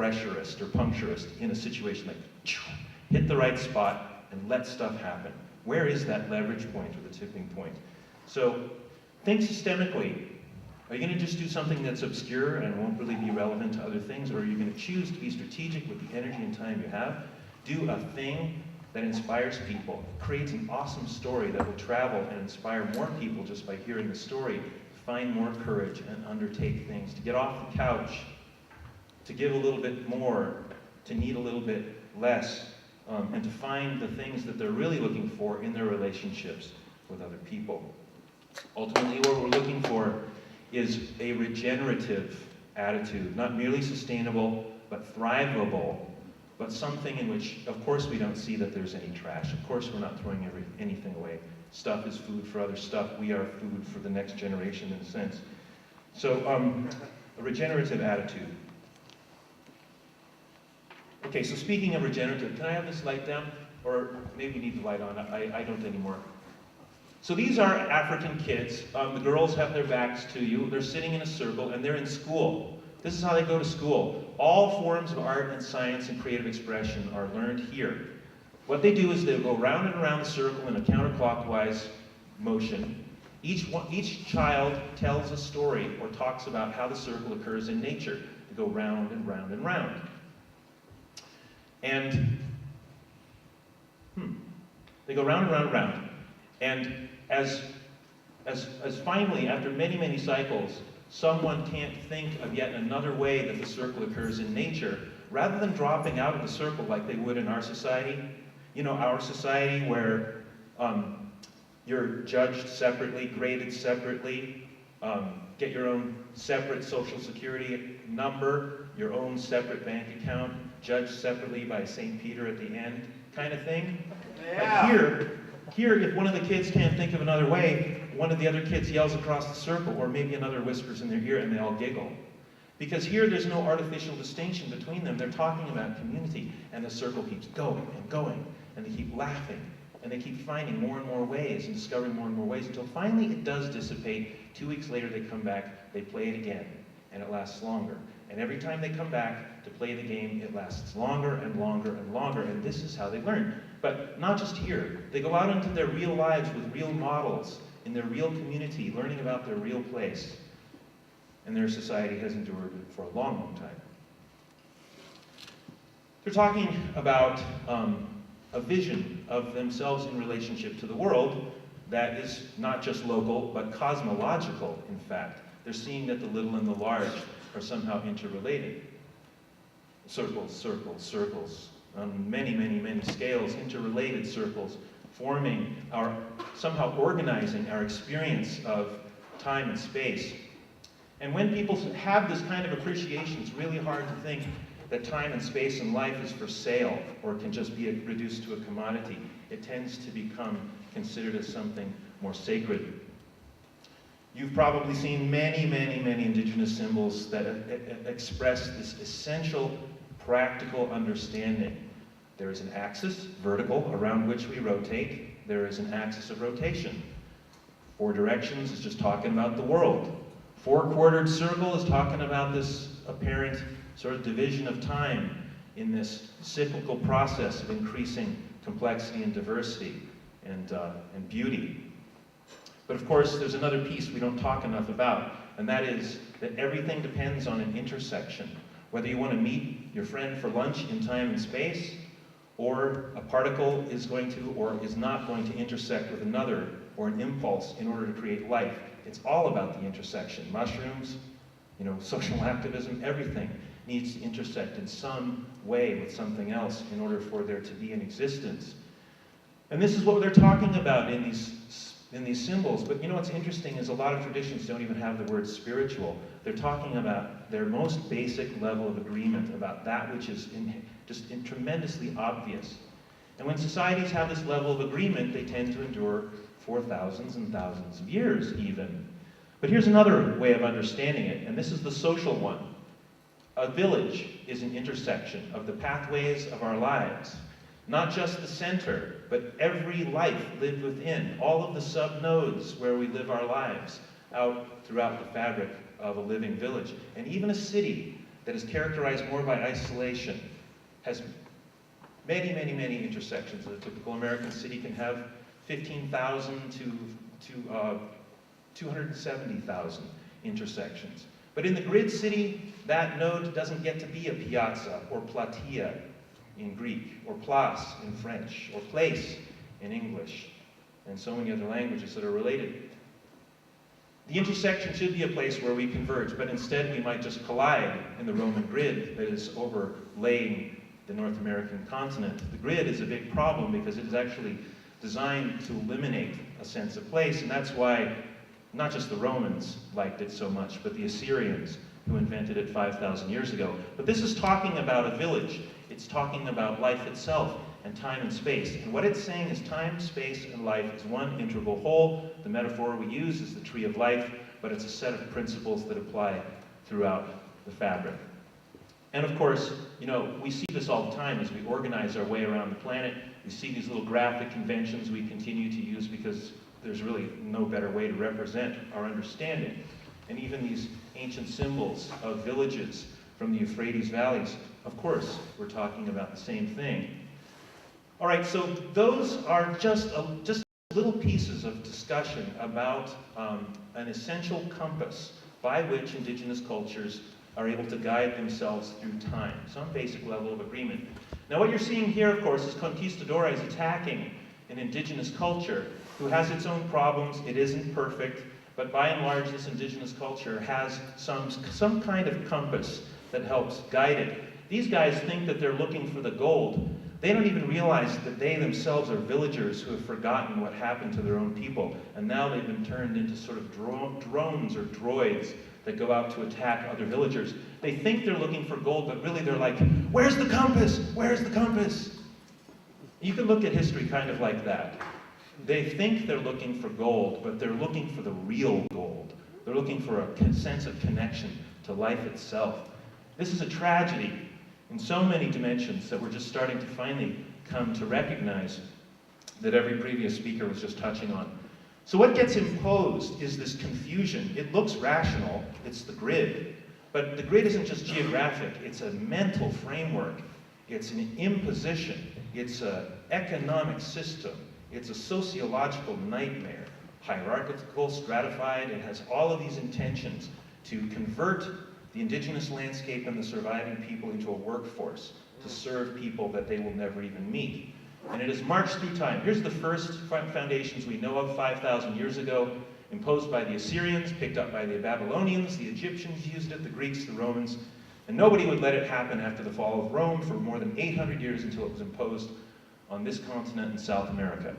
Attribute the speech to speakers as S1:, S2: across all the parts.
S1: pressurist or puncturist in a situation, like hit the right spot and let stuff happen. Where is that leverage point or the tipping point? So think systemically. Are you going to just do something that's obscure and won't really be relevant to other things, or are you going to choose to be strategic with the energy and time you have? Do a thing that inspires people, creates an awesome story that will travel and inspire more people just by hearing the story, find more courage and undertake things, to get off the couch, to give a little bit more, to need a little bit less, and to find the things that they're really looking for in their relationships with other people. Ultimately, what we're looking for is a regenerative attitude, not merely sustainable, but thrivable, but something in which, of course, we don't see that there's any trash. Of course, we're not throwing anything away. Stuff is food for other stuff. We are food for the next generation, in a sense. So, a regenerative attitude. Okay, so speaking of regenerative, can I have this light down? Or maybe you need the light on. I don't anymore. So these are African kids. The girls have their backs to you. They're sitting in a circle, and they're in school. This is how they go to school. All forms of art and science and creative expression are learned here. What they do is they go round and around the circle in a counterclockwise motion. Each child tells a story or talks about how the circle occurs in nature. They go round and round and round. And they go round and round and round. And as finally, after many, many cycles, someone can't think of yet another way that the circle occurs in nature, rather than dropping out of the circle like they would in our society, our society where you're judged separately, graded separately, get your own separate social security number, your own separate bank account, judged separately by St. Peter at the end, kind of thing.
S2: Yeah.
S1: Like here, if one of the kids can't think of another way, one of the other kids yells across the circle, or maybe another whispers in their ear, and they all giggle. Because here, there's no artificial distinction between them. They're talking about community, and the circle keeps going and going, and they keep laughing, and they keep finding more and more ways and discovering more and more ways until finally it does dissipate. 2 weeks later, they come back, they play it again, and it lasts longer. And every time they come back to play the game, it lasts longer and longer and longer, and this is how they learn. But not just here. They go out into their real lives with real models, in their real community, learning about their real place. And their society has endured for a long, long time. They're talking about a vision of themselves in relationship to the world that is not just local, but cosmological, in fact. They're seeing that the little and the large are somehow interrelated. Circles, circles, circles. On many, many, many scales, interrelated circles, forming somehow organizing our experience of time and space. And when people have this kind of appreciation, it's really hard to think that time and space and life is for sale or can just be reduced to a commodity. It tends to become considered as something more sacred. You've probably seen many, many, many indigenous symbols that express this essential practical understanding. There is an axis, vertical, around which we rotate. There is an axis of rotation. 4 directions is just talking about the world. 4-quartered circle is talking about this apparent sort of division of time in this cyclical process of increasing complexity and diversity and beauty. But of course, there's another piece we don't talk enough about, and that is that everything depends on an intersection. Whether you want to meet your friend for lunch in time and space, or a particle is going to or is not going to intersect with another, or an impulse in order to create life. It's all about the intersection. Mushrooms, social activism, everything needs to intersect in some way with something else in order for there to be an existence. And this is what they're talking about in these symbols. But what's interesting is a lot of traditions don't even have the word spiritual. They're talking about their most basic level of agreement about that which is tremendously obvious. And when societies have this level of agreement, they tend to endure for thousands and thousands of years even. But here's another way of understanding it, and this is the social one. A village is an intersection of the pathways of our lives. Not just the center, but every life lived within, all of the sub-nodes where we live our lives, out throughout the fabric of a living village. And even a city that is characterized more by isolation, has many, many, many intersections. A typical American city can have 15,000 to 270,000 intersections. But in the grid city, that node doesn't get to be a piazza or platia in Greek, or place in French, or place in English, and so many other languages that are related. The intersection should be a place where we converge, but instead we might just collide in the Roman grid that is overlaying the North American continent. The grid is a big problem because it is actually designed to eliminate a sense of place, and that's why not just the Romans liked it so much, but the Assyrians, who invented it 5,000 years ago. But this is talking about a village. It's talking about life itself and time and space. And what it's saying is time, space, and life is one integral whole. The metaphor we use is the tree of life, but it's a set of principles that apply throughout the fabric. And of course, you know, we see this all the time as we organize our way around the planet. We see these little graphic conventions we continue to use because there's really no better way to represent our understanding. And even these ancient symbols of villages from the Euphrates valleys, of course, we're talking about the same thing. All right, so those are just little pieces of discussion about an essential compass by which indigenous cultures are able to guide themselves through time, some basic level of agreement. Now what you're seeing here, of course, is conquistadores attacking an indigenous culture who has its own problems. It isn't perfect, but by and large, this indigenous culture has some kind of compass that helps guide it. These guys think that they're looking for the gold. They don't even realize that they themselves are villagers who have forgotten what happened to their own people, and now they've been turned into sort of drones or droids that go out to attack other villagers. They think they're looking for gold, but really they're like, where's the compass? Where's the compass? You can look at history kind of like that. They think they're looking for gold, but they're looking for the real gold. They're looking for a sense of connection to life itself. This is a tragedy in so many dimensions that we're just starting to finally come to recognize that every previous speaker was just touching on. So what gets imposed is this confusion. It looks rational, it's the grid, but the grid isn't just geographic, it's a mental framework, it's an imposition, it's an economic system, it's a sociological nightmare, hierarchical, stratified. It has all of these intentions to convert the indigenous landscape and the surviving people into a workforce to serve people that they will never even meet. And it has marched through time. Here's the first foundations we know of 5,000 years ago, imposed by the Assyrians, picked up by the Babylonians, the Egyptians used it, the Greeks, the Romans, and nobody would let it happen after the fall of Rome for more than 800 years until it was imposed on this continent in South America.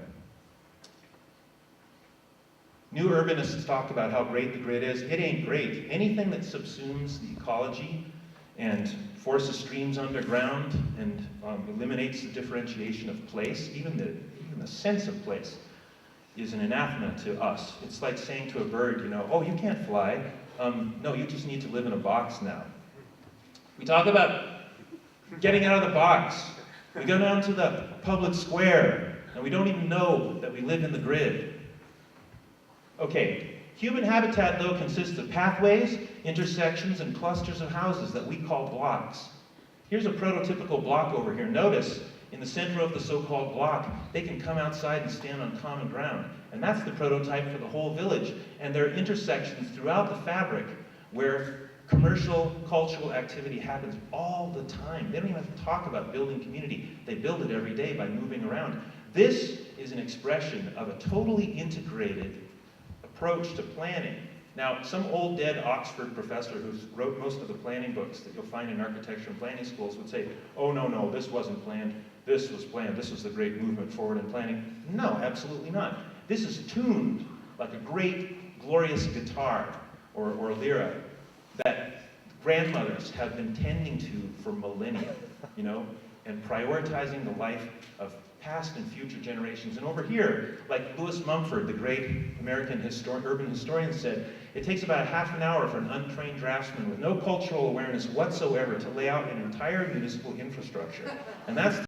S1: New urbanists talk about how great the grid is. It ain't great. Anything that subsumes the ecology and forces streams underground and eliminates the differentiation of place, even the sense of place, is an anathema to us. It's like saying to a bird, you know, oh, you can't fly. No, you just need to live in a box now. We talk about getting out of the box. We go down to the public square, and we don't even know that we live in the grid. Okay, human habitat, though, consists of pathways, intersections, and clusters of houses that we call blocks. Here's a prototypical block over here. Notice, in the center of the so-called block, they can come outside and stand on common ground. And that's the prototype for the whole village. And there are intersections throughout the fabric where commercial, cultural activity happens all the time. They don't even have to talk about building community. They build it every day by moving around. This is an expression of a totally integrated approach to planning. Now, some old dead Oxford professor who wrote most of the planning books that you'll find in architecture and planning schools would say, oh, no, this wasn't planned, this was planned, this was the great movement forward in planning. No, absolutely not. This is tuned like a great, glorious guitar or lyra that grandmothers have been tending to for millennia, you know, and prioritizing the life of past and future generations. And over here, like Lewis Mumford, the great American urban historian, said, it takes about half an hour for an untrained draftsman with no cultural awareness whatsoever to lay out an entire municipal infrastructure. And that's